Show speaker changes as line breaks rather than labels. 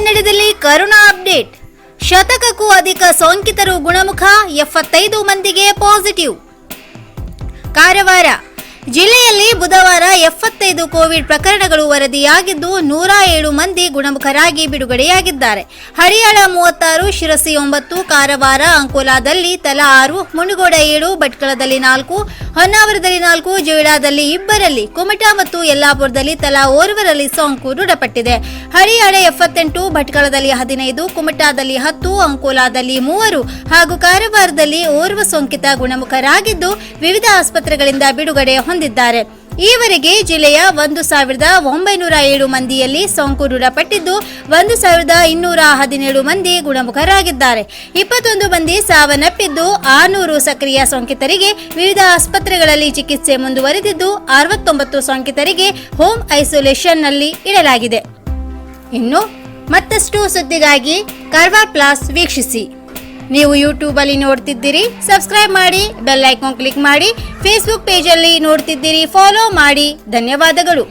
ಕನ್ನಡದಲ್ಲಿ corona update. ಶತಕಕ್ಕೂ ಅಧಿಕ ಸೋಂಕಿತರು ಗುಣಮುಖ, 75 ಮಂದಿಗೆ ಪಾಸಿಟಿವ್. ಕಾರವಾರ ಜಿಲ್ಲೆಯಲ್ಲಿ ಬುಧವಾರ 75 ಕೋವಿಡ್ ಪ್ರಕರಣಗಳು ವರದಿಯಾಗಿದ್ದು 107 ಮಂದಿ ಗುಣಮುಖರಾಗಿ ಬಿಡುಗಡೆಯಾಗಿದ್ದಾರೆ. ಹರಿಯಾಣ 36, ಶಿರಸಿ 9, ಕಾರವಾರ, ಅಂಕೋಲಾದಲ್ಲಿ ತಲಾ 6, ಮುನಗೋಡ 7, ಭಟ್ಕಳದಲ್ಲಿ 4, ಹೊನ್ನಾವರದಲ್ಲಿ 4, ಜೊಯ್ಡಾದಲ್ಲಿ 2ರಲ್ಲಿ, ಕುಮಟಾ ಮತ್ತು ಯಲ್ಲಾಪುರದಲ್ಲಿ ತಲಾ 1ರಲ್ಲಿ ಸೋಂಕು ದೃಢಪಟ್ಟಿದೆ. ಹರಿಯಾಣ 78, ಭಟ್ಕಳದಲ್ಲಿ 15, ಕುಮಟಾದಲ್ಲಿ 10, ಅಂಕೋಲಾದಲ್ಲಿ 3 ಹಾಗೂ ಕಾರವಾರದಲ್ಲಿ ಓರ್ವ ಸೋಂಕಿತ ಗುಣಮುಖರಾಗಿದ್ದು ವಿವಿಧ ಆಸ್ಪತ್ರೆಗಳಿಂದ ಬಿಡುಗಡೆ ಹೊಂದಿದ್ದಾರೆ. ಈವರೆಗೆ ಜಿಲ್ಲೆಯ 1907 ಮಂದಿಯಲ್ಲಿ ಸೋಂಕು ದೃಢಪಟ್ಟಿದ್ದು 1217 ಮಂದಿ ಗುಣಮುಖರಾಗಿದ್ದಾರೆ. 21 ಮಂದಿ ಸಾವನ್ನಪ್ಪಿದ್ದು 600 ಸಕ್ರಿಯ ಸೋಂಕಿತರಿಗೆ ವಿವಿಧ ಆಸ್ಪತ್ರೆಗಳಲ್ಲಿ ಚಿಕಿತ್ಸೆ ಮುಂದುವರೆದಿದ್ದು 69 ಸೋಂಕಿತರಿಗೆ ಹೋಮ್ ಐಸೋಲೇಷನ್ನಲ್ಲಿ ಇಡಲಾಗಿದೆ. ಇನ್ನು ಮತ್ತಷ್ಟು ಸುದ್ದಿಗಾಗಿ ಕಾರವಾರ ಪ್ಲಸ್ ವೀಕ್ಷಿಸಿ. ನೀವು ಯೂಟ್ಯೂಬ್ ಅಲ್ಲಿ ನೋಡ್ತಿದ್ದೀರಿ, ಸಬ್ಸ್ಕ್ರೈಬ್ ಮಾಡಿ, ಬೆಲ್ ಐಕಾನ್ ಕ್ಲಿಕ್ ಮಾಡಿ. ಫೇಸ್ಬುಕ್ ಪೇಜ್ ಅಲ್ಲಿ ನೋಡ್ತಿದ್ದೀರಿ, ಫಾಲೋ ಮಾಡಿ. ಧನ್ಯವಾದಗಳು.